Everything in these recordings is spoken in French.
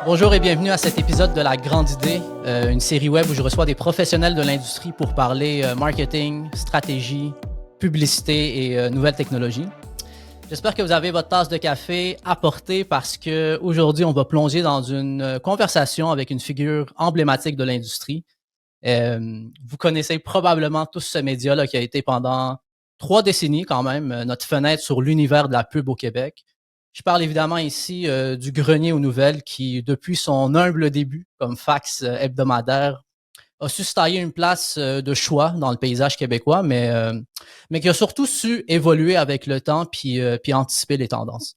Bonjour et bienvenue à cet épisode de La Grande Idée, une série web où je reçois des professionnels de l'industrie pour parler marketing, stratégie, publicité et nouvelles technologies. J'espère que vous avez votre tasse de café apportée parce que aujourd'hui on va plonger dans une conversation avec une figure emblématique de l'industrie. Vous connaissez probablement tous ce média-là qui a été pendant 3 décennies quand même notre fenêtre sur l'univers de la pub au Québec. Je parle évidemment ici du Grenier aux nouvelles qui, depuis son humble début comme fax hebdomadaire, a su se tailler une place de choix dans le paysage québécois, mais qui a surtout su évoluer avec le temps puis anticiper les tendances.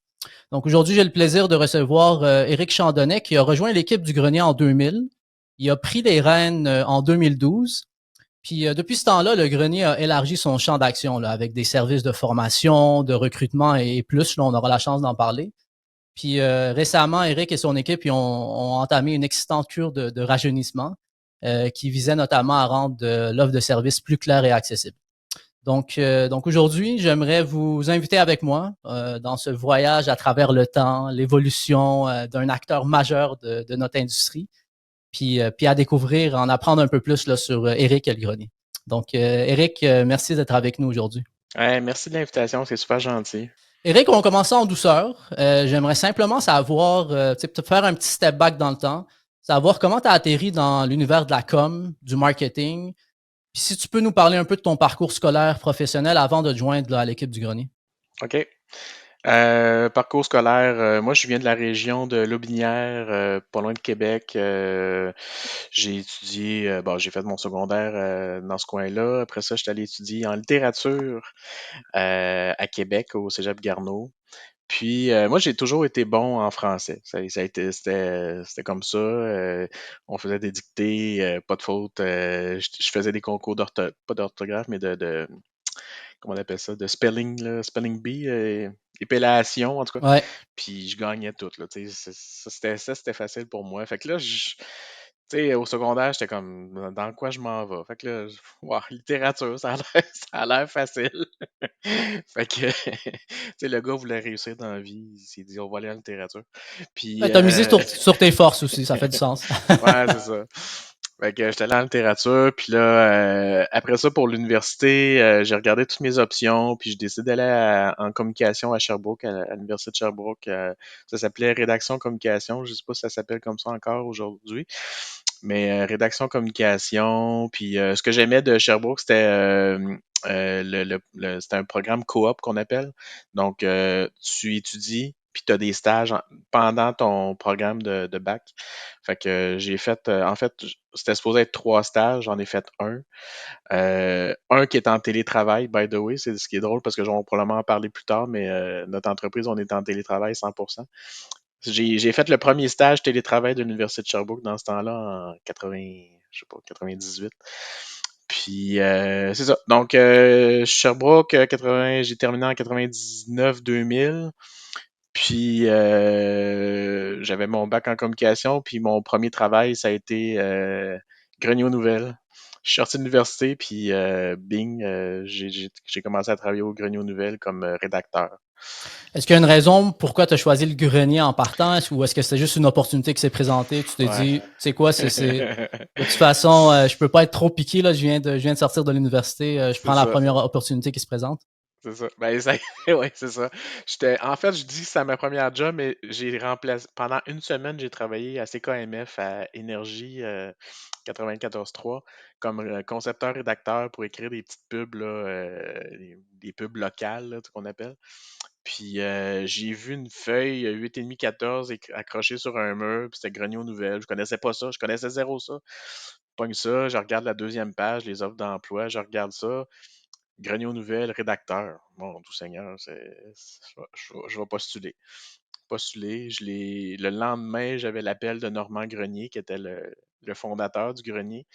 Donc aujourd'hui, j'ai le plaisir de recevoir Éric Chandonnet qui a rejoint l'équipe du Grenier en 2000. Il a pris les rênes en 2012. Puis depuis ce temps-là, le Grenier a élargi son champ d'action là, avec des services de formation, de recrutement et plus. Là, on aura la chance d'en parler. Puis récemment, Eric et son équipe ont entamé une excitante cure de rajeunissement qui visait notamment à rendre l'offre de services plus claire et accessible. Donc aujourd'hui, j'aimerais vous inviter avec moi dans ce voyage à travers le temps, l'évolution d'un acteur majeur de notre industrie, puis à découvrir, en apprendre un peu plus là, sur Eric et le Grenier. Donc, Eric, merci d'être avec nous aujourd'hui. Ouais, merci de l'invitation, c'est super gentil. Eric, on commence en douceur. J'aimerais simplement savoir, peut-être faire un petit step back dans le temps, savoir comment tu as atterri dans l'univers de la com, du marketing, puis si tu peux nous parler un peu de ton parcours scolaire professionnel avant de te joindre là, à l'équipe du Grenier. OK. Parcours scolaire, moi je viens de la région de Lobinière, pas loin de Québec. J'ai étudié, bon, j'ai fait mon secondaire dans ce coin-là. Après ça, je suis allé étudier en littérature à Québec, au Cégep Garneau. Puis moi, j'ai toujours été bon en français. C'était comme ça. On faisait des dictées, pas de faute. Je faisais des concours pas d'orthographe, mais comment on appelle ça, de spelling, là, spelling bee, épellation, en tout cas. Ouais. Puis je gagnais tout, là, tu sais, c'était facile pour moi. Fait que là, tu sais, au secondaire, j'étais comme, dans quoi je m'en vais? Fait que là, wow, littérature, ça a l'air facile. Fait que, tu sais, le gars voulait réussir dans la vie, il s'est dit, on va aller en littérature. Puis, Ben, tu as misé sur tes forces aussi, ça fait du sens. ouais, c'est ça. Fait que j'étais allé en littérature, puis là, après ça, pour l'université, j'ai regardé toutes mes options, puis j'ai décidé d'aller en communication à Sherbrooke, à l'université de Sherbrooke. Ça s'appelait rédaction communication, je sais pas si ça s'appelle comme ça encore aujourd'hui, mais rédaction communication. Puis ce que j'aimais de Sherbrooke, c'était c'était un programme coop qu'on appelle. Donc, tu étudies, puis tu as des stages pendant ton programme de bac. Fait que j'ai fait, en fait, c'était supposé être 3 stages, j'en ai fait un. Un qui est en télétravail, by the way, c'est ce qui est drôle parce que j'en vais probablement en parler plus tard, mais notre entreprise, on est en télétravail 100%. J'ai fait le premier stage télétravail de l'Université de Sherbrooke dans ce temps-là en 80, je sais pas, 98. Puis c'est ça. Donc Sherbrooke, 80, j'ai terminé en 99-2000. Puis j'avais mon bac en communication, puis mon premier travail, ça a été Grenier aux nouvelles. Je suis sorti de l'université, puis bing, j'ai commencé à travailler au Grenier aux nouvelles comme rédacteur. Est-ce qu'il y a une raison pourquoi tu as choisi le Grenier en partant ou est-ce que c'était juste une opportunité qui s'est présentée? Tu t'es Ouais. dit, tu sais quoi, de toute façon, je peux pas être trop piqué, là, je viens de sortir de l'université, je C'est prends la ça. première opportunité qui se présente. C'est ça. Ben, ça, ouais, c'est ça. En fait, je dis que c'est ma première job, mais j'ai remplacé, pendant une semaine, j'ai travaillé à CKMF à Énergie 94.3 comme concepteur-rédacteur pour écrire des petites pubs, là, des pubs locales, là, qu'on appelle. Puis j'ai vu une feuille 8,5-14 accrochée sur un mur, puis c'était Grenier aux nouvelles. Je connaissais pas ça, je connaissais zéro ça. Je pogne ça, je regarde la deuxième page, les offres d'emploi, je regarde ça. Grenier aux nouvelles, rédacteur. Mon tout Seigneur, je vais postuler. Postuler, le lendemain, j'avais l'appel de Normand Grenier, qui était le fondateur du Grenier.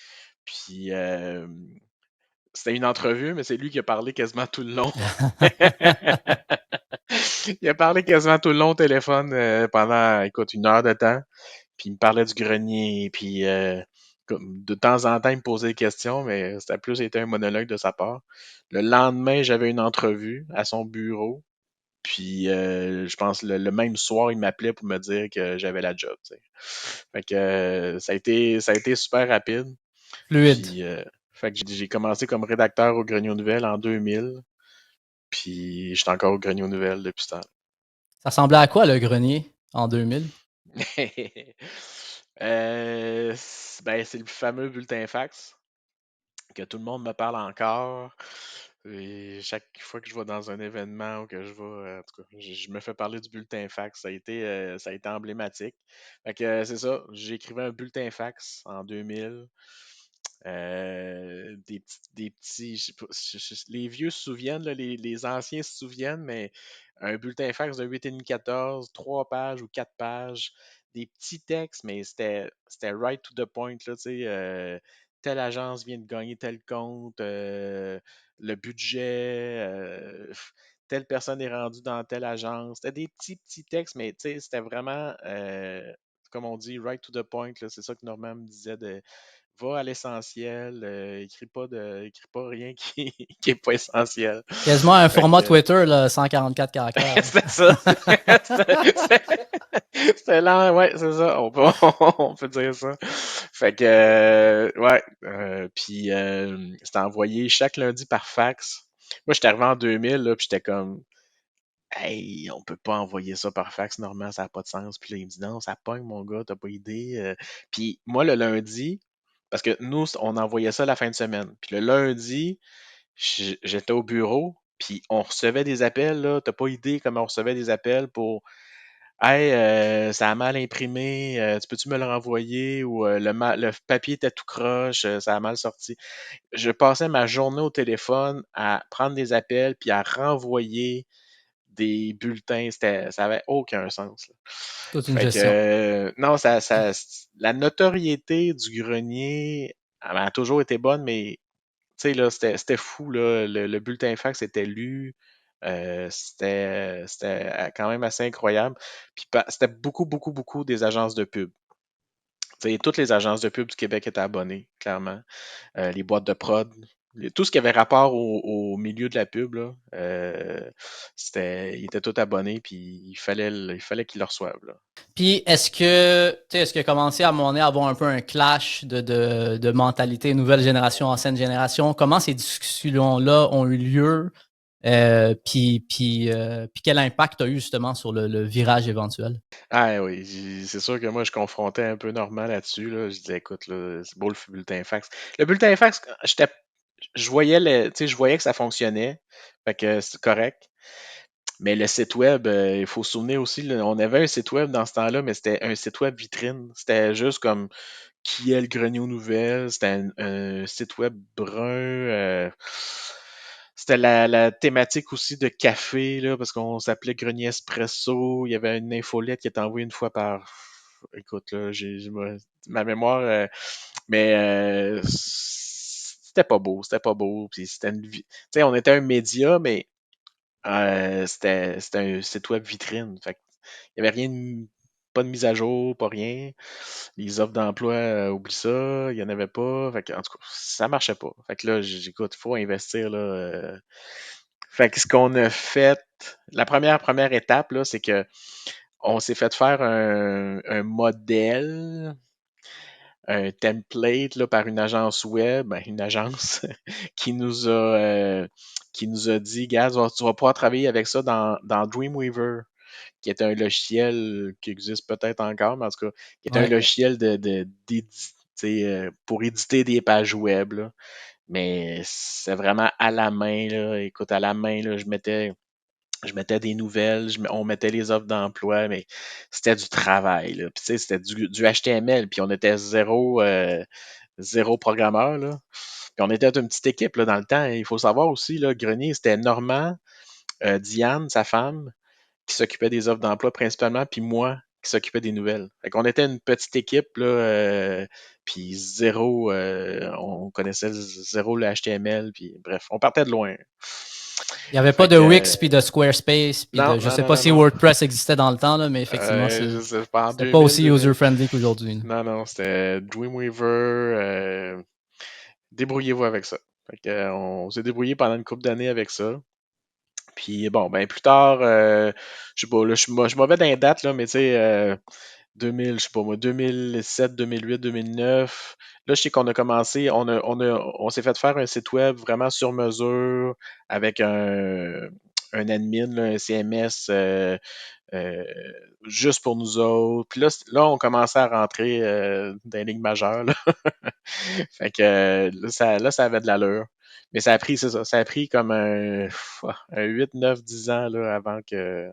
Puis c'était une entrevue, mais c'est lui qui a parlé quasiment tout le long. Il a parlé quasiment tout le long au téléphone pendant, écoute, 1 heure de temps. Puis il me parlait du grenier, puis de temps en temps, il me posait des questions, mais c'était plus été un monologue de sa part. Le lendemain, j'avais une entrevue à son bureau, Puis je pense le même soir, il m'appelait pour me dire que j'avais la job. T'sais. Fait que ça a été super rapide. Fluide. Puis fait que j'ai commencé comme rédacteur au Grenier aux Nouvelles en 2000. Puis j'étais encore au Grenier aux Nouvelles depuis ce temps. Ça ressemblait à quoi le grenier en 2000? Ben, c'est le fameux bulletin fax que tout le monde me parle encore. Et chaque fois que je vais dans un événement ou que je vais, en tout cas, je me fais parler du bulletin fax. Ça a été emblématique. Fait que c'est ça, j'ai écrivé un bulletin fax en 2000. Des petits, je sais pas, les vieux se souviennent, là, les anciens se souviennent, mais un bulletin fax de 8,5-14, 3 pages ou 4 pages, des petits textes, mais c'était right to the point, là, tu sais, telle agence vient de gagner tel compte, le budget, telle personne est rendue dans telle agence. C'était des petits textes, mais tu sais, c'était vraiment, comme on dit, right to the point, là, c'est ça que Norman me disait de va à l'essentiel, écris pas rien qui, qui est pas essentiel. Quasiment un Fait format que, Twitter, là, 144 caractères. c'était ça. C'était lent, ouais, c'est ça. On peut dire ça. Fait que, ouais. Puis, c'était envoyé chaque lundi par fax. Moi, j'étais arrivé en 2000, là, puis j'étais comme, hey, on peut pas envoyer ça par fax, normalement, ça n'a pas de sens. Puis là, il me dit, non, ça pogne, mon gars, t'as pas idée. Puis moi, le lundi, parce que nous, on envoyait ça la fin de semaine. Puis le lundi, j'étais au bureau, puis on recevait des appels, là. T'as pas idée comment on recevait des appels pour, hey, ça a mal imprimé, tu peux-tu me le renvoyer? Ou le papier était tout croche, ça a mal sorti. Je passais ma journée au téléphone à prendre des appels, puis à renvoyer des bulletins, ça avait aucun sens. Là. Toute une Fait que, gestion. non, la notoriété du grenier elle a toujours été bonne, mais tu sais, là, c'était fou, là. Le bulletin fax était lu. C'était quand même assez incroyable. Puis c'était beaucoup des agences de pub. Tu sais, toutes les agences de pub du Québec étaient abonnées, clairement. Les boîtes de prod, tout ce qui avait rapport au milieu de la pub, là, ils étaient tous abonnés, puis il fallait qu'ils le reçoivent. Là. Puis, est-ce que commencé à un moment donné à avoir un peu un clash de mentalité, nouvelle génération, ancienne génération? Comment ces discussions-là ont eu lieu? Puis quel impact a eu justement sur le virage éventuel? Ah oui, c'est sûr que moi, je confrontais un peu Normand là-dessus. Là. Je disais, écoute, là, c'est beau le bulletin fax. Le bulletin fax, je voyais que ça fonctionnait. Fait que c'est correct. Mais le site web, il faut se souvenir aussi, là, on avait un site web dans ce temps-là, mais c'était un site web vitrine. C'était juste comme qui est le Grenier aux Nouvelles. C'était un site web brun. C'était la thématique aussi de café, là, parce qu'on s'appelait Grenier Espresso. Il y avait une infolette qui était envoyée une fois par. Écoute, là, ma mémoire. Mais c'était pas beau. Puis tu sais, on était un média, mais c'était un site web vitrine. Fait que il n'y avait rien pas de mise à jour, pas rien. Les offres d'emploi, oublie ça, il n'y en avait pas. Fait que, en tout cas, ça marchait pas. Fait que là, j'écoute, il faut investir là. Fait que ce qu'on a fait, la première étape, là, c'est que on s'est fait faire un modèle, un template là, par une agence web, ben, une agence qui nous a dit, gars, tu vas pouvoir travailler avec ça dans Dreamweaver, qui est un logiciel qui existe peut-être encore, mais en tout cas, qui est un Ouais. logiciel pour éditer des pages web. Là. Mais c'est vraiment à la main. Là. Écoute, à la main, là, je mettais des nouvelles, on mettait les offres d'emploi, mais c'était du travail. Là. Puis, tu sais, c'était du HTML, puis on était zéro programmeur. Là. Puis on était une petite équipe là, dans le temps. Il faut savoir aussi, là, Grenier, c'était Normand, Diane, sa femme, qui s'occupait des offres d'emploi principalement, puis moi qui s'occupais des nouvelles. Fait qu'on était une petite équipe, là, puis on connaissait zéro le HTML, puis bref, on partait de loin. Il n'y avait pas Fait de que, Wix, puis de Squarespace, puis non, de. Je non, sais non, pas non, si non. WordPress existait dans le temps, là, mais effectivement, Je sais pas, en c'était pas 2000, aussi 2000. user-friendly qu'aujourd'hui. Non, non, c'était Dreamweaver. Débrouillez-vous avec ça. Fait que, on s'est débrouillé pendant une couple d'années avec ça. Puis bon, ben plus tard, je sais pas, là, je suis mauvais dans les dates, là, mais tu sais, 2000, je sais pas moi, 2007, 2008, 2009. Là, je sais qu'on a commencé, on s'est fait faire un site web vraiment sur mesure avec un admin, là, un CMS euh, juste pour nous autres. Puis là, là on commençait à rentrer dans les ligues majeures. Là. Fait que là, ça avait de l'allure. Mais ça a pris, c'est ça, ça a pris comme un 8, 9, 10 ans là, avant que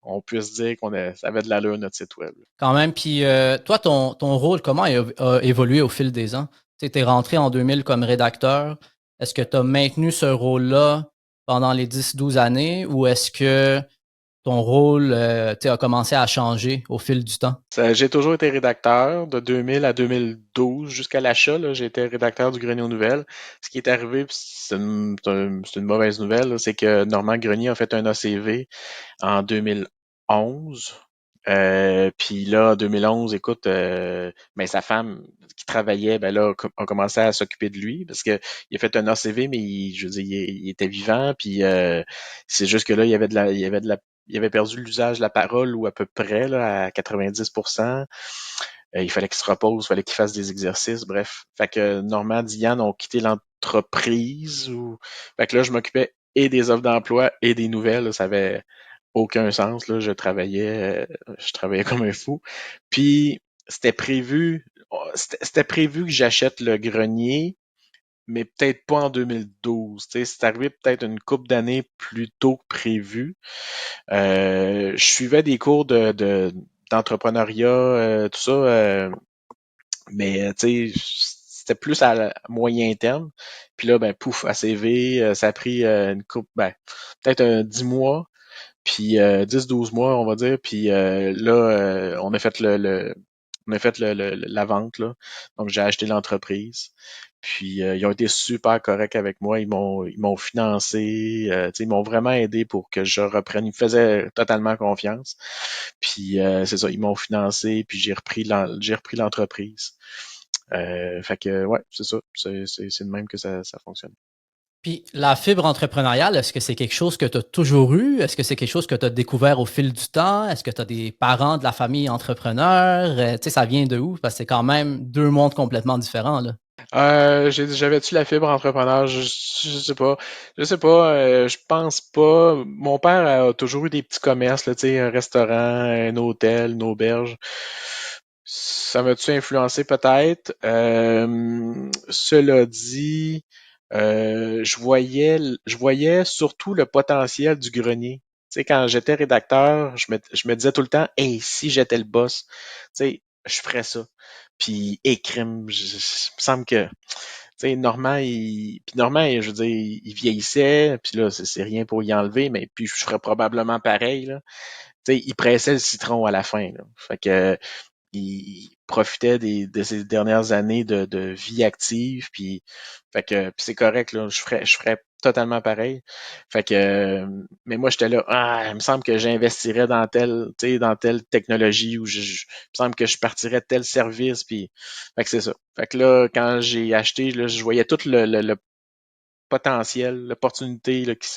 on puisse dire ça avait de l'allure notre site web. Quand même. Puis toi, ton rôle, comment a évolué au fil des ans? Tu es rentré en 2000 comme rédacteur. Est-ce que tu as maintenu ce rôle-là pendant les 10-12 années ou est-ce que ton rôle a commencé à changer au fil du temps? J'ai toujours été rédacteur de 2000 à 2012 jusqu'à l'achat. Là, j'ai été rédacteur du Grenier aux Nouvelles. Ce qui est arrivé, puis c'est une mauvaise nouvelle, là, c'est que Normand Grenier a fait un ACV en 2011. Puis là, en 2011, écoute, ben, sa femme qui travaillait, ben là, a commencé à s'occuper de lui parce que il a fait un ACV, mais je veux dire, il était vivant. Puis c'est juste que là, il avait perdu l'usage de la parole ou à peu près là, à 90%. Il fallait qu'il se repose, il fallait qu'il fasse des exercices, bref. Fait que Normand et Diane ont quitté l'entreprise. Fait que là, je m'occupais et des offres d'emploi et des nouvelles. Là, ça avait aucun sens. Là. Je travaillais comme un fou. Puis c'était prévu que j'achète le grenier, mais peut-être pas en 2012. Tu sais, c'est arrivé peut-être une couple d'années plus tôt que prévu. Je suivais des cours d'entrepreneuriat, tout ça, mais tu sais, c'était plus à moyen terme. Puis là, ben pouf, ACV, ça a pris une coupe, ben peut-être 10 mois, puis 10-12 mois, on va dire. Puis là, on a fait on a fait la vente, là. Donc, j'ai acheté l'entreprise. Puis, ils ont été super corrects avec moi. Ils m'ont financé. Tu sais, ils m'ont vraiment aidé pour que je reprenne. Ils me faisaient totalement confiance. Puis, c'est ça, ils m'ont financé. Puis, j'ai repris l'entreprise. Fait que, ouais, c'est ça. C'est de même que ça fonctionne. Puis la fibre entrepreneuriale, est-ce que c'est quelque chose que tu as toujours eu? Est-ce que c'est quelque chose que tu as découvert au fil du temps? Est-ce que tu as des parents de la famille entrepreneurs? Tu sais, ça vient de où? Parce que c'est quand même deux mondes complètement différents, là. J'avais-tu la fibre entrepreneur? Je sais pas. Je sais pas. Je pense pas. Mon père a toujours eu des petits commerces, là, tu sais, un restaurant, un hôtel, une auberge. Ça m'a-tu influencé peut-être? Cela dit, je voyais surtout le potentiel du grenier. Tu sais, quand j'étais rédacteur, je me disais tout le temps, hey, si j'étais le boss, tu sais, je ferais ça. Puis, écrime, il me semble que, tu sais, Normand, je veux dire, il vieillissait, puis là, c'est rien pour y enlever, mais puis je ferais probablement pareil, là. Tu sais, il pressait le citron à la fin, là. Fait que, il profitait de ses dernières années de vie active, puis, fait que, puis c'est correct, là, je ferais totalement pareil. Fait que, mais moi, j'étais là, il me semble que j'investirais dans tu sais, dans telle technologie ou il me semble que je partirais de tel service, puis, fait que c'est ça. Fait que là, quand j'ai acheté, là, je voyais tout le potentiel, l'opportunité là, qui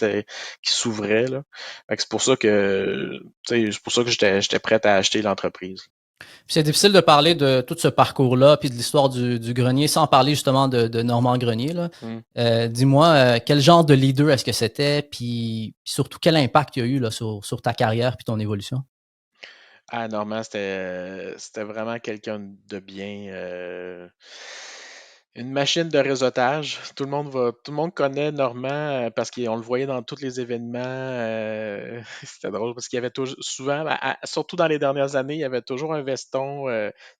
s'ouvrait, là. Fait que c'est pour ça que, tu sais, c'est pour ça que j'étais prêt à acheter l'entreprise. Puis c'est difficile de parler de tout ce parcours-là, puis de l'histoire du grenier, sans parler justement de Normand Grenier, là. Mm. Dis-moi, quel genre de leader est-ce que c'était, puis surtout quel impact il y a eu là, sur ta carrière puis ton évolution? Ah, Normand, c'était vraiment quelqu'un de bien. Une machine de réseautage. Tout le monde connaît Normand parce qu'on le voyait dans tous les événements. C'était drôle parce qu'il y avait toujours, souvent, surtout dans les dernières années, il y avait toujours un veston,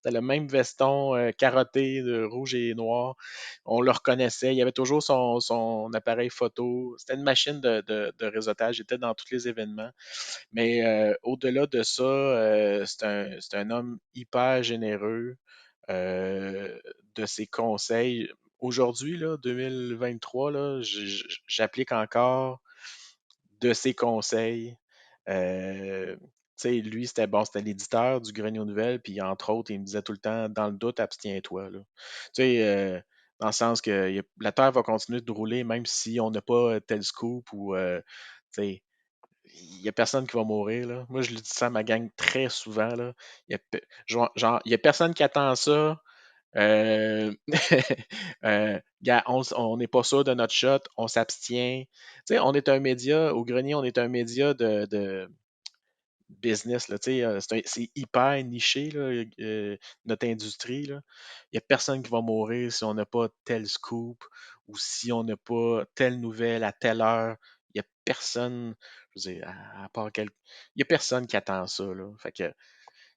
c'était le même veston carotté de rouge et noir. On le reconnaissait. Il y avait toujours son appareil photo. C'était une machine de réseautage. Il était dans tous les événements. Mais au-delà de ça, c'est un homme hyper généreux euh, de ses conseils. Aujourd'hui, là, 2023, là, j'applique encore de ses conseils. Tu sais, lui, c'était bon, c'était l'éditeur du Grenier aux Nouvelles, puis entre autres, il me disait tout le temps, dans le doute, abstiens-toi. Là. Tu sais, dans le sens que la Terre va continuer de rouler même si on n'a pas tel scoop ou, tu sais, il y a personne qui va mourir, là. Moi, je le dis ça à ma gang très souvent, là. Genre, il y a personne qui attend ça. Euh, gars, on n'est pas sûr de notre shot, on s'abstient. Tu sais, on est un média, au grenier, on est un média de business, là, tu sais, c'est hyper niché, là, notre industrie, là. Il n'y a personne qui va mourir si on n'a pas tel scoop ou si on n'a pas telle nouvelle à telle heure. Il n'y a personne, je veux dire, à part quel... Il n'y a personne qui attend ça, là. Fait que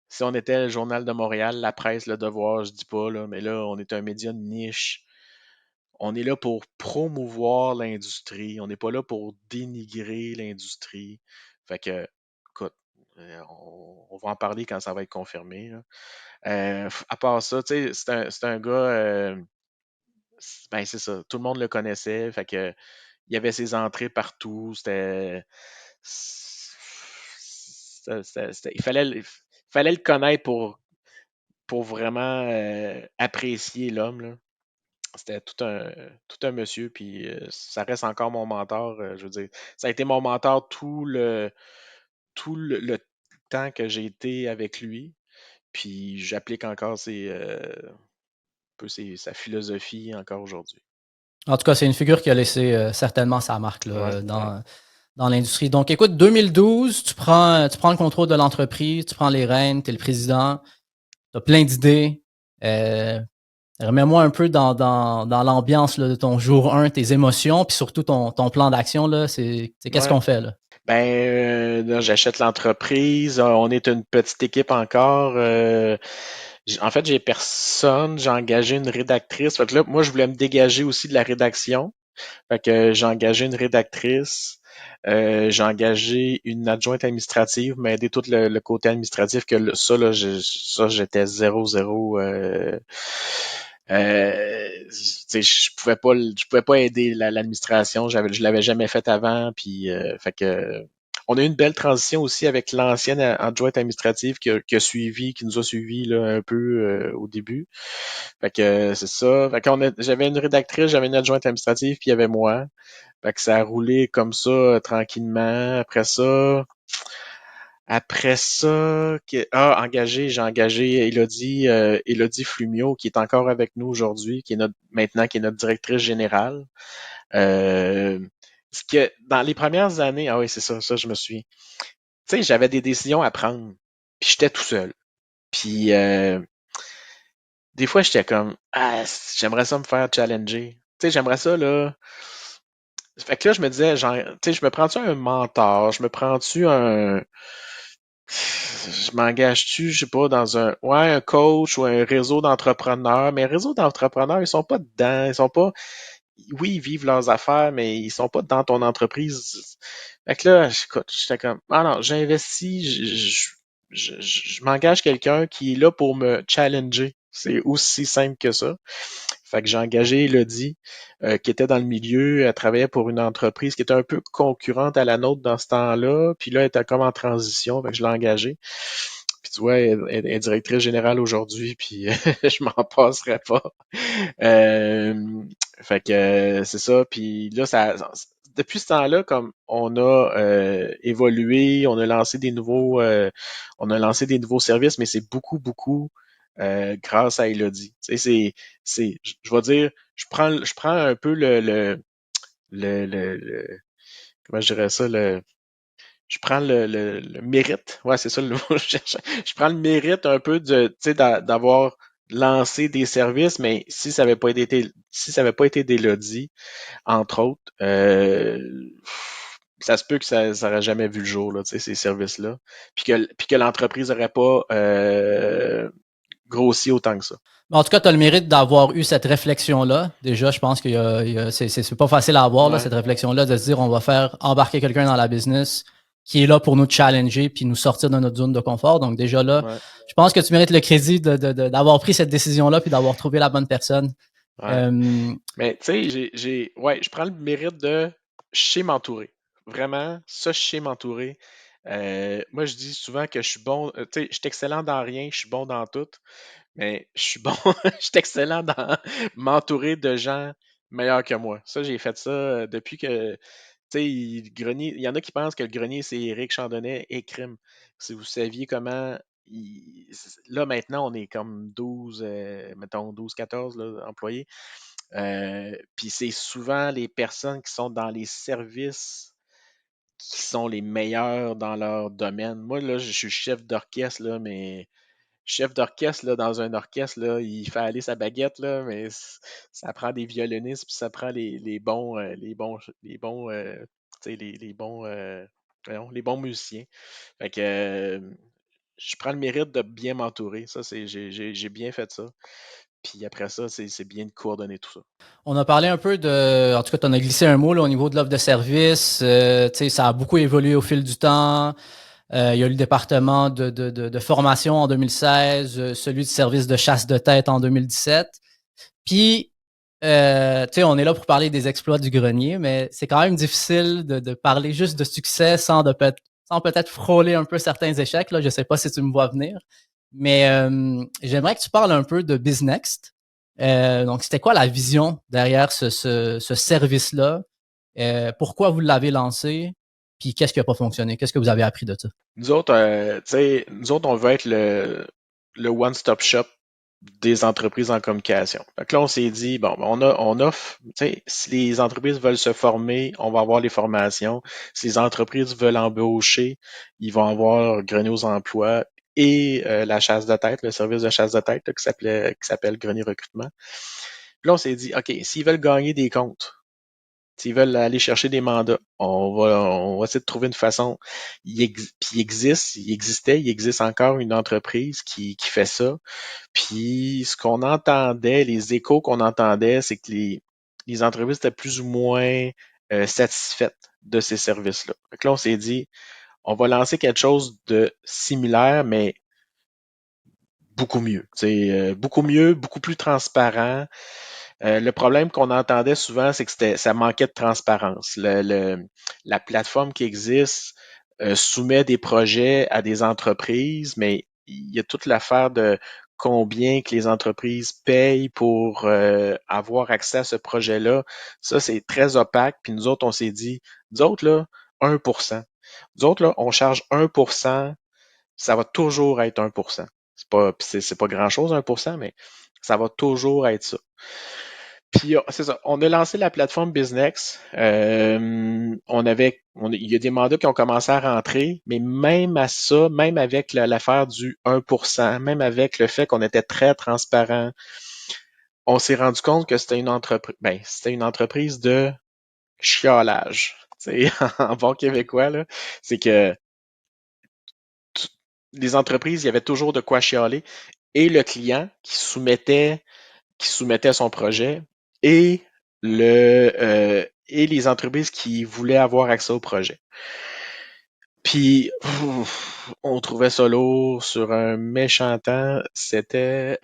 si on était le Journal de Montréal, la presse, le devoir, je dis pas, là, mais là, on est un média de niche. On est là pour promouvoir l'industrie. On n'est pas là pour dénigrer l'industrie. Fait que, écoute, on va en parler quand ça va être confirmé, là. À part ça, tu sais, c'est un gars, ben c'est ça, tout le monde le connaissait. Fait que, il y avait ses entrées partout. Il fallait le connaître pour vraiment apprécier l'homme, là. C'était tout un monsieur, puis ça reste encore mon mentor. Je veux dire, ça a été mon mentor tout le temps que j'ai été avec lui. Puis j'applique encore un peu sa philosophie encore aujourd'hui. En tout cas, c'est une figure qui a laissé certainement sa marque Ouais, là, ouais. dans l'industrie. Donc, écoute, 2012, tu prends le contrôle de l'entreprise, tu prends les rênes, tu es le président, tu as plein d'idées. Euh, Remets-moi un peu dans l'ambiance là, de ton jour 1, tes émotions, puis surtout ton plan d'action. Là, c'est qu'est-ce Ouais. qu'on fait là? Ben, là, j'achète l'entreprise. On est une petite équipe encore. En fait, j'ai personne. J'ai engagé une rédactrice. Fait que là, moi, je voulais me dégager aussi de la rédaction. Fait que j'ai engagé une rédactrice, j'ai engagé une adjointe administrative, m'aider tout le côté administratif ça là, ça j'étais zéro zéro. Tu sais, je pouvais pas aider l'administration. Je l'avais jamais fait avant, puis fait que on a eu une belle transition aussi avec l'ancienne adjointe administrative qui nous a suivi là, un peu au début. Fait que c'est ça. Fait j'avais une rédactrice, j'avais une adjointe administrative, puis il y avait moi. Fait que ça a roulé comme ça, tranquillement. J'ai engagé Élodie Flumio, qui est encore avec nous aujourd'hui, qui est notre directrice générale. Euh, dans les premières années, ah oui, c'est ça, je me suis. Tu sais, j'avais des décisions à prendre, puis j'étais tout seul. Puis des fois, j'étais comme, ah, j'aimerais ça me faire challenger. Tu sais, j'aimerais ça, là. Fait que là, je me disais, genre, tu sais, je me prends-tu un mentor? Je me prends-tu un. Je m'engage-tu, je sais pas, un coach ou un réseau d'entrepreneurs? Mais un réseau d'entrepreneurs, ils sont pas dedans. Ils sont pas. Oui, ils vivent leurs affaires, mais ils sont pas dans ton entreprise. Fait que là, écoute, j'étais comme, ah non, j'investis, je m'engage quelqu'un qui est là pour me challenger. C'est aussi simple que ça. Fait que j'ai engagé Elodie, qui était dans le milieu. Elle travaillait pour une entreprise qui était un peu concurrente à la nôtre dans ce temps-là. Puis là, elle était comme en transition. Fait que je l'ai engagée. Puis tu vois, elle est directrice générale aujourd'hui, puis je m'en passerai pas. Euh, Fait que c'est ça. Puis là, depuis ce temps-là, comme on a évolué, on a lancé des nouveaux services, mais c'est beaucoup, beaucoup grâce à Elodie. Tu sais, je vais dire, je prends un peu comment je dirais ça, je prends le mérite. Ouais, c'est ça le mot que je cherchais. Je prends le mérite un peu tu sais, d'avoir lancé des services, mais si ça avait pas été d'Élodie, entre autres, ça se peut que ça aurait jamais vu le jour, là, tu sais, ces services-là. Puis que l'entreprise aurait pas grossi autant que ça. En tout cas, tu as le mérite d'avoir eu cette réflexion-là. Déjà, je pense que c'est pas facile à avoir, là, Ouais, cette réflexion-là, de se dire on va faire embarquer quelqu'un dans la business qui est là pour nous challenger puis nous sortir de notre zone de confort. Donc déjà là, ouais, je pense que tu mérites le crédit d'avoir pris cette décision-là puis d'avoir trouvé la bonne personne. ouais. Euh, Mais tu sais, ouais, je prends le mérite de je sais m'entourer. Vraiment, ça, je sais m'entourer. Moi, je dis souvent que je suis bon, tu sais, je suis excellent dans rien, je suis bon dans tout, mais je suis bon, je suis excellent dans m'entourer de gens meilleurs que moi. Ça, j'ai fait ça depuis que, tu Tu sais, le grenier, il y en a qui pensent que le grenier, c'est Éric Chandonnet et crime. Si vous saviez comment. Là, maintenant, on est comme 12, mettons 12, 14 là, employés. Puis c'est souvent les personnes qui sont dans les services qui sont les meilleurs dans leur domaine. Moi, là, je suis chef d'orchestre, là, mais chef d'orchestre là, dans un orchestre, là, il fait aller sa baguette, là, mais ça prend des violonistes, puis ça prend tu sais, voyons, les bons musiciens. Fait que je prends le mérite de bien m'entourer. Ça, j'ai bien fait ça. Puis après ça, c'est bien de coordonner tout ça. On a parlé un peu de, en tout cas, tu en as glissé un mot là, au niveau de l'offre de service. Tu sais, ça a beaucoup évolué au fil du temps. Il y a eu le département de formation en 2016, celui de service de chasse de tête en 2017. Puis, tu sais, on est là pour parler des exploits du grenier, mais c'est quand même difficile de parler juste de succès sans peut-être frôler un peu certains échecs. Là, je sais pas si tu me vois venir, mais j'aimerais que tu parles un peu de BizNext. Donc, c'était quoi la vision derrière ce service-là? Pourquoi vous l'avez lancé? Puis, qu'est-ce qui n'a pas fonctionné? Qu'est-ce que vous avez appris de ça? Nous autres, on veut être le one-stop shop des entreprises en communication. Fait que là, on s'est dit, bon, on offre, tu sais, si les entreprises veulent se former, on va avoir les formations. Si les entreprises veulent embaucher, ils vont avoir Grenier aux emplois et la chasse de tête, le service de chasse de tête là, qui s'appelle Grenier Recrutement. Puis là, on s'est dit, OK, s'ils veulent gagner des comptes, s'ils veulent aller chercher des mandats, on va essayer de trouver une façon. Puis il existe encore une entreprise qui fait ça. Puis ce qu'on entendait, les échos qu'on entendait, c'est que les entreprises étaient plus ou moins satisfaites de ces services-là. Donc là, on s'est dit, on va lancer quelque chose de similaire, mais beaucoup mieux. Beaucoup mieux, beaucoup plus transparent. Le problème qu'on entendait souvent, c'est que ça manquait de transparence. La plateforme qui existe soumet des projets à des entreprises, mais il y a toute l'affaire de combien que les entreprises payent pour avoir accès à ce projet-là. Ça, c'est très opaque. Puis nous autres, on s'est dit, nous autres, là, 1%. Nous autres, là, on charge 1%, ça va toujours être 1%. C'est pas grand-chose, 1%, mais ça va toujours être ça. Puis c'est ça, on a lancé la plateforme Business. Il y a des mandats qui ont commencé à rentrer, mais même à ça, même avec l'affaire du 1%, même avec le fait qu'on était très transparent, on s'est rendu compte que c'était une entreprise de chiolage. Tu sais, en bon québécois, là, c'est que les entreprises, il y avait toujours de quoi chialer, et le client qui soumettait son projet et et les entreprises qui voulaient avoir accès au projet. Puis on trouvait ça lourd sur un méchant temps, c'était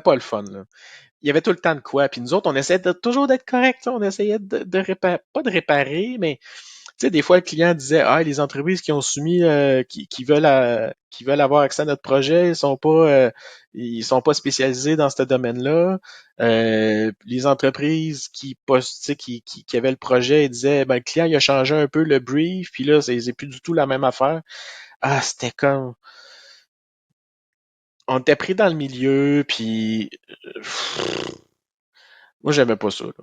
pas le fun là. Il y avait tout le temps de quoi. Puis nous autres, on essayait toujours d'être correct, on essayait de réparer, pas de réparer, mais tu sais, des fois, le client disait, ah, les entreprises qui ont soumis, qui veulent avoir accès à notre projet, ils sont pas spécialisés dans ce domaine-là. Les entreprises tu sais, qui avaient le projet, ils disaient, ben, le client, il a changé un peu le brief, puis là, c'est plus du tout la même affaire. Ah, c'était comme, on était pris dans le milieu, puis moi, j'aimais pas ça, là.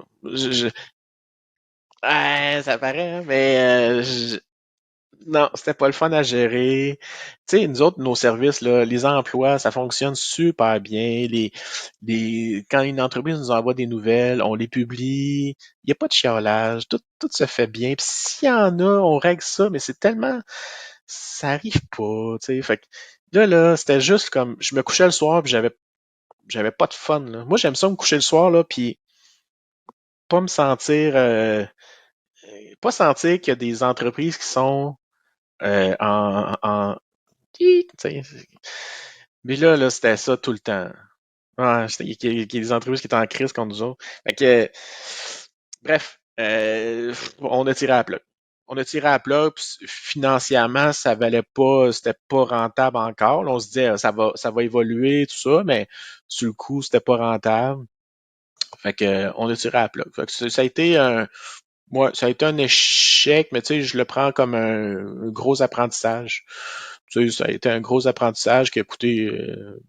Ça paraît, hein, mais non, c'était pas le fun à gérer. Tu sais, nous autres, nos services, là, les emplois, ça fonctionne super bien. Quand une entreprise nous envoie des nouvelles, on les publie. Il n'y a pas de chiolage. Tout se fait bien. Puis s'il y en a, on règle ça, mais c'est tellement. Ça arrive pas, tu sais. Fait que là, c'était juste comme. Je me couchais le soir, puis j'avais pas de fun, là. Moi, j'aime ça me coucher le soir, là, puis pas me sentir. Pas sentir qu'il y a des entreprises qui sont en tu sais. Mais là, c'était ça tout le temps. Ouais, il y a des entreprises qui étaient en crise contre nous autres. Fait que, bref, on a tiré à plat. On a tiré à plat, puis financièrement, ça valait pas, c'était pas rentable encore. Là, on se disait, ça va évoluer, tout ça, mais sur le coup, c'était pas rentable. Fait que, on a tiré à plat. Fait que ça a été Moi, ça a été un échec, mais tu sais, je le prends comme un gros apprentissage. Tu sais, ça a été un gros apprentissage qui a coûté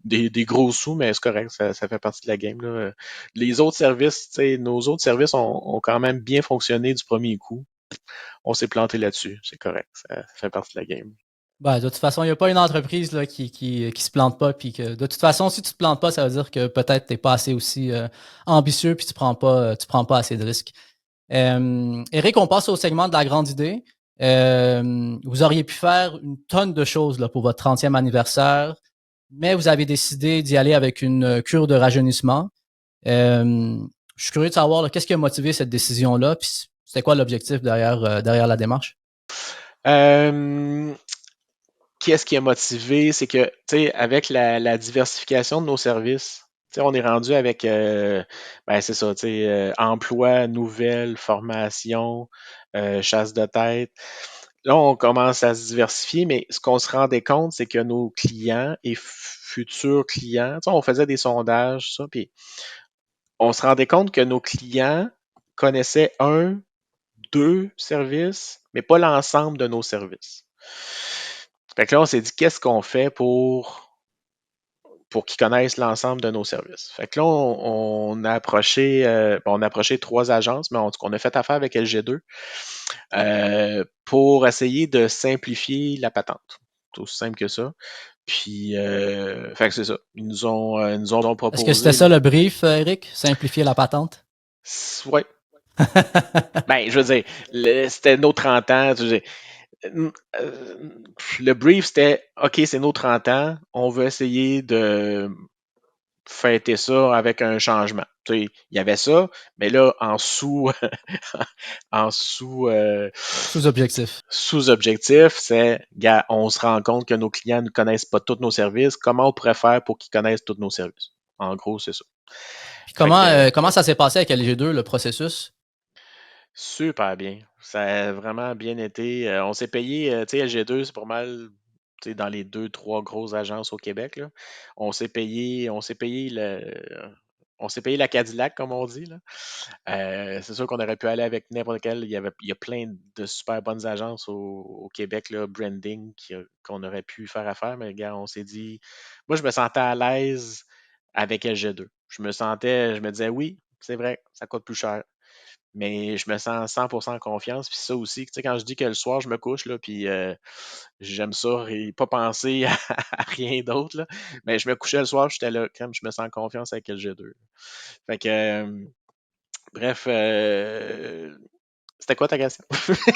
des gros sous, mais c'est correct, ça fait partie de la game, là. Les autres services, tu sais, nos autres services ont quand même bien fonctionné du premier coup. On s'est planté là-dessus, c'est correct, ça fait partie de la game. Ben, de toute façon, il n'y a pas une entreprise là, qui se plante pas. Puis que, de toute façon, si tu te plantes pas, ça veut dire que peut-être tu n'es pas assez aussi ambitieux puis tu prends pas assez de risques. Eric, on passe au segment de la grande idée. Vous auriez pu faire une tonne de choses là, pour votre 30e anniversaire, mais vous avez décidé d'y aller avec une cure de rajeunissement. Je suis curieux de savoir là, qu'est-ce qui a motivé cette décision-là, puis c'était quoi l'objectif derrière la démarche? Euh, Qu'est-ce qui a motivé? C'est que, tu sais, avec la diversification de nos services, tu sais, on est rendu avec, ben c'est ça, tu sais, emploi, nouvelles, formation, chasse de tête. Là, on commence à se diversifier, mais ce qu'on se rendait compte, c'est que nos clients et futurs clients, tu sais, on faisait des sondages, ça, puis on se rendait compte que nos clients connaissaient un, deux services, mais pas l'ensemble de nos services. Fait que là, on s'est dit, qu'est-ce qu'on fait pour qu'ils connaissent l'ensemble de nos services? Fait que là, on a approché, on a approché trois agences, mais on a fait affaire avec LG2 pour essayer de simplifier la patente. C'est aussi simple que ça. Puis, fait que c'est ça. Ils nous ont Est-ce que c'était proposé, ça là. le brief, Eric? Simplifier la patente? Ouais. Ben, je veux dire, c'était nos 30 ans. Tu sais, le brief, c'était OK, c'est nos 30 ans, on veut essayer de fêter ça avec un changement. Tu sais, il y avait ça, mais là, en Sous-objectif. sous-objectif, c'est, gars, on se rend compte que nos clients ne connaissent pas tous nos services. Comment on pourrait faire pour qu'ils connaissent tous nos services? En gros, c'est ça. Puis Fait que, comment ça s'est passé avec LG2, le processus? super bien. Ça a vraiment bien été. On s'est payé, tu sais, LG2, c'est pour mal, tu sais, dans les deux, trois grosses agences au Québec, là. On s'est payé la Cadillac, comme on dit, là. C'est sûr qu'on aurait pu aller avec n'importe quel. Il y a plein de super bonnes agences au Québec, là, branding, qu'on aurait pu faire affaire, mais gars, on s'est dit. Moi, je me sentais à l'aise avec LG2. Je me disais, oui, c'est vrai, ça coûte plus cher. Mais je me sens 100% en confiance. Puis ça aussi, tu sais, quand je dis que le soir, je me couche, là, puis j'aime ça et pas penser à rien d'autre, là. Mais je me couchais le soir, j'étais là, comme je me sens en confiance avec LG2. Fait que, bref, c'était quoi ta question?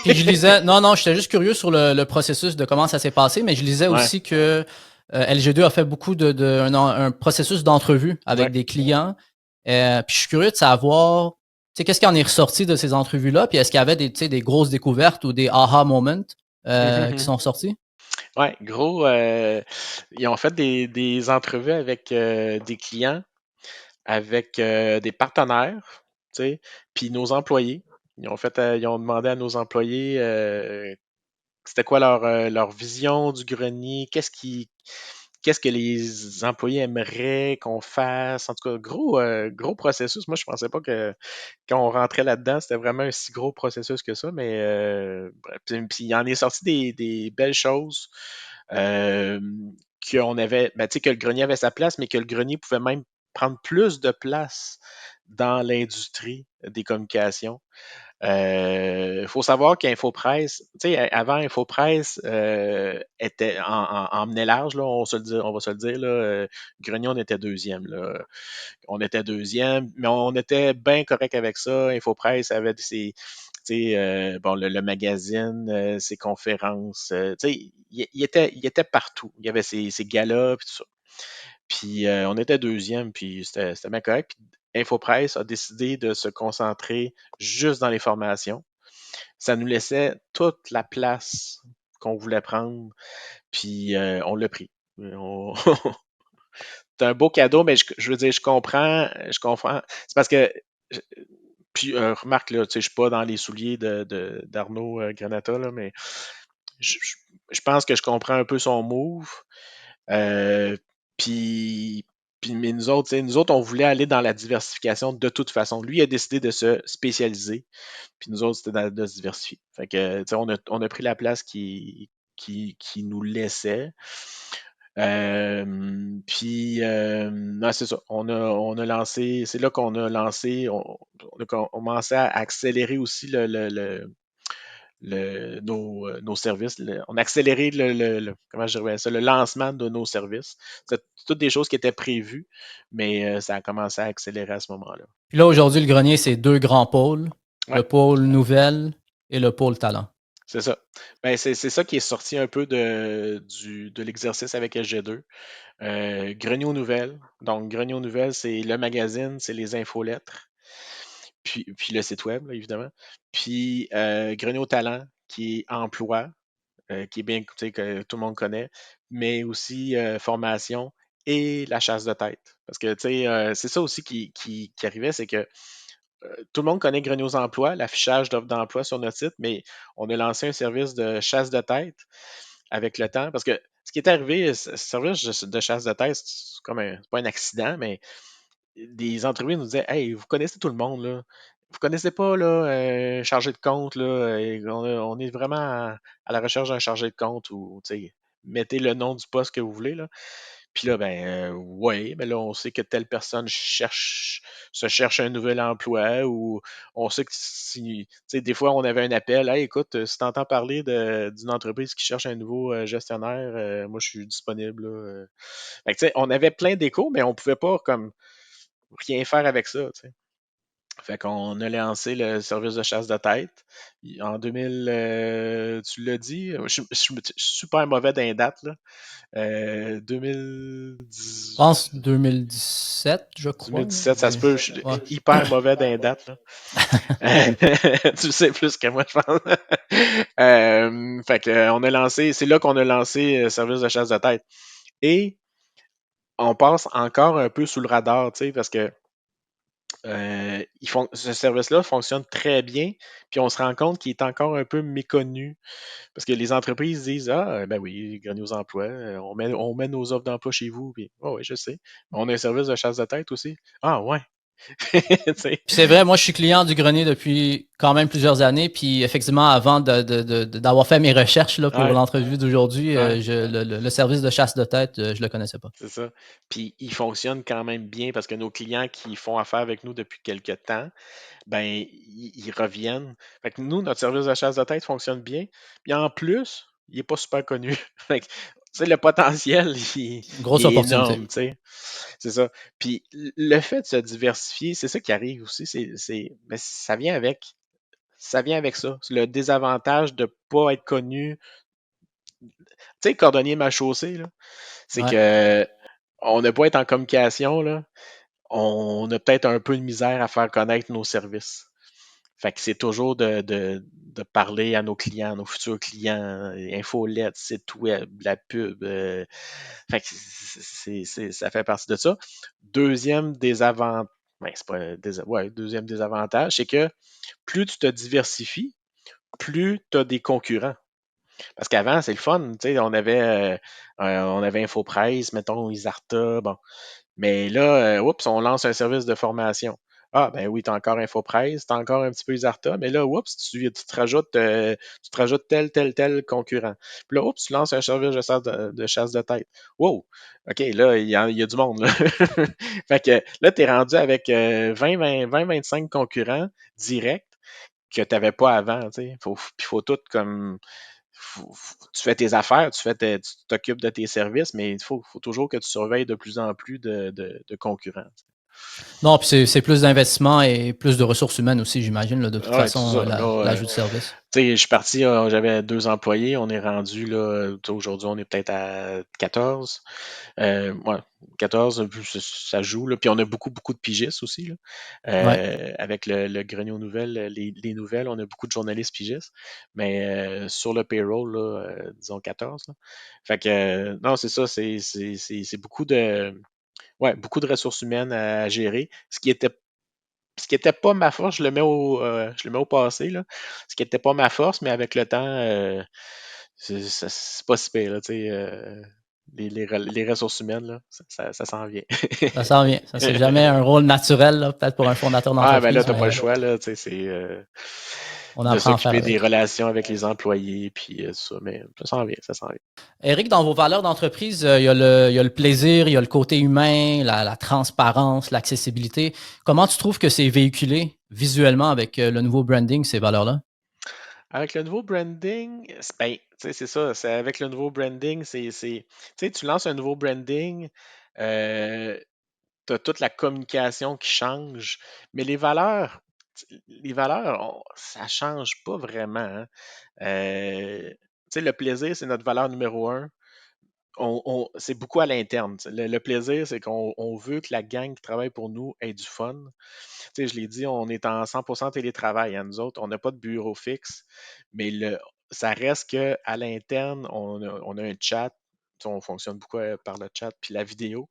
Puis je lisais, non, non, j'étais juste curieux sur le processus de comment ça s'est passé, mais je lisais Ouais, aussi que LG2 a fait beaucoup un processus d'entrevue avec ouais. des clients. Puis je suis curieux de savoir, tu sais, qu'est-ce qui en est ressorti de ces entrevues-là, puis est-ce qu'il y avait des, tu sais, des grosses découvertes ou des aha moments qui sont sortis? Ouais, gros, ils ont fait des entrevues avec des clients, avec des partenaires, tu sais, puis nos employés. Ils ont demandé à nos employés c'était quoi leur vision du grenier, qu'est-ce que les employés aimeraient qu'on fasse. En tout cas, gros processus. Moi, je pensais pas que quand on rentrait là-dedans, c'était vraiment un si gros processus que ça, mais bref. Puis il en est sorti des belles choses. Euh, qu'on avait, ben, tu sais, que le grenier avait sa place, mais que le grenier pouvait même prendre plus de place dans l'industrie des communications. Il faut savoir qu'InfoPresse, tu sais, avant InfoPresse était emmenait large, là, on va se le dire, là, Grenier, on était deuxième, là. On était deuxième, mais on était bien correct avec ça. InfoPresse avait ses, tu sais, bon, le magazine, ses conférences, tu sais, il était partout. Il y avait ses galas, puis tout ça. Puis on était deuxième, puis c'était bien correct. Puis InfoPresse a décidé de se concentrer juste dans les formations. Ça nous laissait toute la place qu'on voulait prendre, puis on l'a pris. On- C'est un beau cadeau, mais je veux dire, je comprends. C'est parce que, je- puis remarque, là, tu sais, je suis pas dans les souliers d'Arnaud Granata, là, mais je, je pense que je comprends un peu son move. Euh, puis, mais nous autres, on voulait aller dans la diversification de toute façon. Lui, il a décidé de se spécialiser, puis nous autres, c'était de se diversifier. Fait que, on a pris la place qui nous laissait. Non, c'est ça. On a lancé, c'est là qu'on a lancé, on a commencé à accélérer aussi nos services. On a accéléré comment je dirais ça, le lancement de nos services. C'est toutes des choses qui étaient prévues, mais ça a commencé à accélérer à ce moment-là. Puis là, aujourd'hui, le grenier, c'est deux grands pôles, Ouais, le pôle nouvelle et le pôle talent. c'est ça. Ben, c'est ça qui est sorti un peu de l'exercice avec SG2. Grenier aux nouvelles. Donc, Grenier aux nouvelles, c'est le magazine, c'est les infolettres. Puis le site web, là, évidemment. Puis Grenier au talent, qui est emploi, qui est bien, tu sais, que tout le monde connaît, mais aussi formation et la chasse de tête. Parce que, tu sais, c'est ça aussi qui arrivait, c'est que tout le monde connaît Grenier aux emplois, l'affichage d'offres d'emploi sur notre site, mais on a lancé un service de chasse de tête avec le temps. Parce que ce qui est arrivé, ce service de chasse de tête, c'est pas un accident, mais des entreprises nous disaient: Hey, vous connaissez tout le monde, là. Vous connaissez pas là, chargé de compte, là, on est vraiment à la recherche d'un chargé de compte ou tu sais, mettez le nom du poste que vous voulez, là. Puis là, ben ouais, mais là, on sait que telle personne se cherche un nouvel emploi ou on sait que si, tu sais, des fois, on avait un appel, hey, écoute, si tu entends parler d'une entreprise qui cherche un nouveau gestionnaire, moi, je suis disponible, là. Fait que, tu sais, on avait plein d'échos, mais on pouvait pas comme rien faire avec ça, tu sais. Fait qu'on a lancé le service de chasse de tête. En 2000, tu l'as dit, je suis super mauvais dans les dates, là. Je pense 2010, 2017, je crois. 2017, ça se peut, je suis Ouais. hyper mauvais dans les dates, là. Tu le sais plus que moi, je pense. Fait que, on a lancé, c'est là qu'on a lancé le service de chasse de tête. Et on passe encore un peu sous le radar, tu sais, parce que ce service-là fonctionne très bien, puis on se rend compte qu'il est encore un peu méconnu. Parce que les entreprises disent: Ah, ben oui, grenier aux emplois, on met nos offres d'emploi chez vous. Puis, oh, oui, je sais. On a un service de chasse de tête aussi. Ah, ouais. Tu sais. Puis c'est vrai, moi, je suis client du grenier depuis quand même plusieurs années. Puis effectivement, avant d'avoir fait mes recherches là, pour Ouais, l'entrevue d'aujourd'hui, ouais. le service de chasse de tête, je le connaissais pas. C'est ça. Puis il fonctionne quand même bien parce que nos clients qui font affaire avec nous depuis quelques temps, ben, ils reviennent. Fait que nous, notre service de chasse de tête fonctionne bien. Puis en plus, il n'est pas super connu. Fait que, tu sais, le potentiel, Une il grosse est opportunité. énorme, tu sais. C'est ça. Puis le fait de se diversifier, c'est ça qui arrive aussi. Mais ça vient avec ça. C'est le désavantage de ne pas être connu. Tu sais, cordonnier mal chaussé, là, c'est Ouais. que on n'a pas être en communication, là, on a peut-être un peu de misère à faire connaître nos services. Fait que c'est toujours de parler à nos clients, nos futurs clients, infolettes, site web, la pub. Fait que ça fait partie de ça. Deuxième désavantage, ben, c'est pas un ouais, deuxième désavantage, c'est que plus tu te diversifies, plus tu as des concurrents. Parce qu'avant, c'est le fun, tu sais, on avait InfoPresse, mettons, Isarta, bon. Mais là, oups, on lance un service de formation. Ah, ben oui, tu as encore InfoPresse, tu as encore un petit peu Isarta, mais là, oups, tu te rajoutes tel concurrent. Puis là, oups, tu lances un service de chasse de tête. Wow! OK, là, il y a du monde, là. Fait que là, tu es rendu avec 25 concurrents directs que tu n'avais pas avant, tu sais. Puis faut tout comme tu fais tes affaires, tu t'occupes de tes services, mais faut toujours que tu surveilles de plus en plus de concurrents. Non, puis c'est plus d'investissement et plus de ressources humaines aussi, j'imagine, là, de toute Ouais, tout façon, ça. Là, l'ajout de service. tu sais, je suis parti, j'avais 2 employés, on est rendu là, aujourd'hui, on est peut-être à 14. Ouais, 14, ça joue, là. Puis on a beaucoup de pigistes aussi, là. Ouais. Avec le grenier aux nouvelles, les nouvelles, on a beaucoup de journalistes pigistes. Mais sur le payroll, là, disons 14. Là. Fait que, non, c'est ça, c'est beaucoup de ressources humaines à gérer. Ce qui était pas ma force, je le mets au passé, là. Ce qui était pas ma force, mais avec le temps, c'est pas si pire, là, tu sais. les ressources humaines, là, ça s'en vient. Ça s'en vient. Ça, c'est jamais un rôle naturel, là, peut-être pour un fondateur Ah, ben là, d'entreprise, t'as pas le mais choix, là, tu sais, c'est on de apprend à faire s'occuper des avec. relations avec les employés, puis ça, mais ça s'en vient, ça s'en vient. Éric, dans vos valeurs d'entreprise, il y a le plaisir, il y a le côté humain, la transparence, l'accessibilité. Comment tu trouves que c'est véhiculé visuellement avec le nouveau branding, ces valeurs-là? Avec le nouveau branding, ben, tu sais, c'est ça, c'est avec le nouveau branding, tu sais, tu lances un nouveau branding, euh, tu as toute la communication qui change, mais ça change pas vraiment, hein. Tu sais, le plaisir, c'est notre valeur numéro un. C'est beaucoup à l'interne. Le plaisir, c'est qu'on veut que la gang qui travaille pour nous ait du fun. Tu sais, je l'ai dit, on est en 100% télétravail, hein. Nous autres, on n'a pas de bureau fixe, mais ça reste qu'à l'interne, on a un chat. Tu sais, on fonctionne beaucoup par le chat, puis la vidéo.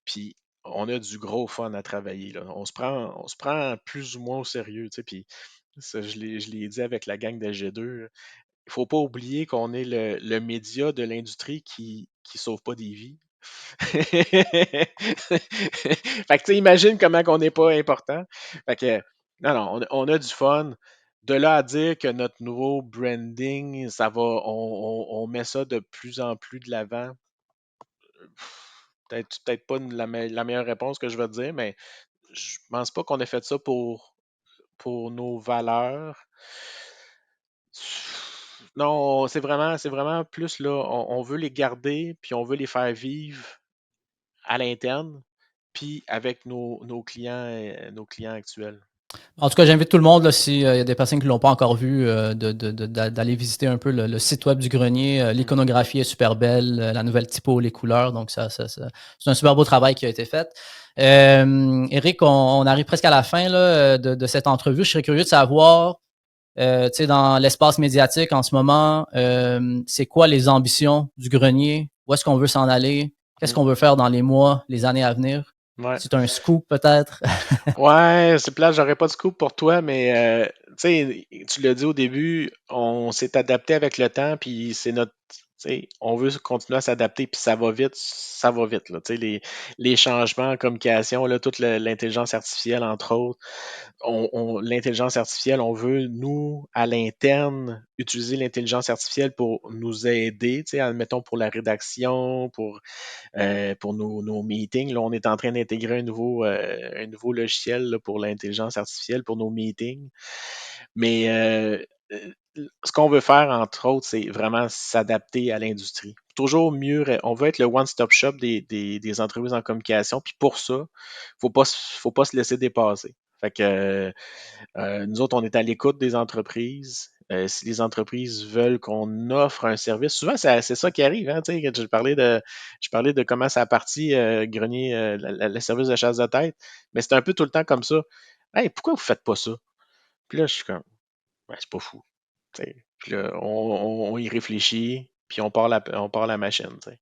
Puis on a du gros fun à travailler, là. On se prend plus ou moins au sérieux, tu sais, puis ça, je l'ai dit avec la gang de G2. Il faut pas oublier qu'on est le média de l'industrie qui sauve pas des vies. Fait que tu sais, imagine comment on n'est pas important. Fait que non, non, on a du fun. De là à dire que notre nouveau branding, on met ça de plus en plus de l'avant. Peut-être pas la meilleure réponse que je vais te dire, mais je pense pas qu'on ait fait ça pour nos valeurs. Non, c'est vraiment plus là, on veut les garder, puis on veut les faire vivre à l'interne, puis avec nos clients actuels. En tout cas, j'invite tout le monde, là, s'il y a des personnes qui ne l'ont pas encore vu, d'aller visiter un peu le site web du grenier. Mm. L'iconographie est super belle, la nouvelle typo, les couleurs. Donc, c'est un super beau travail qui a été fait. Éric, on arrive presque à la fin là, de cette entrevue. Je serais curieux de savoir, tu sais, dans l'espace médiatique en ce moment, c'est quoi les ambitions du grenier? Où est-ce qu'on veut s'en aller? Qu'est-ce Mm. qu'on veut faire dans les mois, les années à venir? Ouais. C'est un scoop peut-être? Ouais, c'est plat, j'aurais pas de scoop pour toi, mais tu sais, tu l'as dit au début, on s'est adapté avec le temps, puis c'est notre, tu sais, on veut continuer à s'adapter, puis ça va vite, là, tu sais, les changements en communication, là, toute l'intelligence artificielle, entre autres, l'intelligence artificielle, on veut, nous, à l'interne, utiliser l'intelligence artificielle pour nous aider, tu sais, admettons pour la rédaction, pour nos meetings. Là, on est en train d'intégrer un nouveau logiciel là, pour l'intelligence artificielle pour nos meetings. Mais ce qu'on veut faire, entre autres, c'est vraiment s'adapter à l'industrie. Toujours mieux, on veut être le one-stop shop des entreprises en communication. Puis pour ça, faut pas se laisser dépasser. Fait que nous autres, on est à l'écoute des entreprises. Si les entreprises veulent qu'on offre un service, souvent c'est ça qui arrive. Hein, tu sais, je parlais de comment ça a parti Grenier, le service de chasse de tête, mais c'est un peu tout le temps comme ça. Hey, pourquoi vous faites pas ça? Puis là, je suis comme, ouais, c'est pas fou. Tu sais. Puis là, on y réfléchit, puis on part la machine. Tu sais.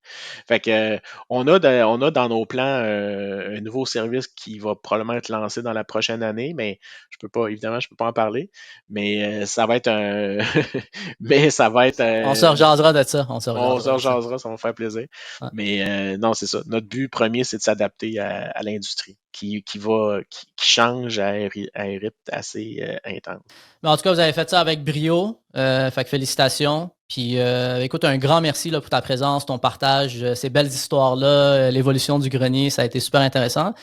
Fait que, on a dans nos plans un nouveau service qui va probablement être lancé dans la prochaine année, mais évidemment, je peux pas en parler. Mais ça va être un, mais ça va être On se rejasera de ça. On se on se rejasera de ça. rejasera, ça va me faire plaisir. Ouais. Mais non, c'est ça. Notre but premier, c'est de s'adapter à l'industrie qui change à un rythme assez intense. Mais en tout cas, vous avez fait ça avec brio. Fait que félicitations. Puis écoute, un grand merci là, pour ta présence, ton partage, ces belles histoires-là, l'évolution du grenier, ça a été super intéressant.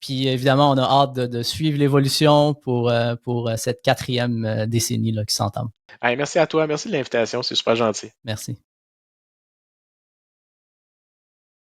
Puis évidemment, on a hâte de suivre l'évolution pour cette quatrième décennie là, qui s'entame. Hey, merci à toi, merci de l'invitation, c'est super gentil. Merci.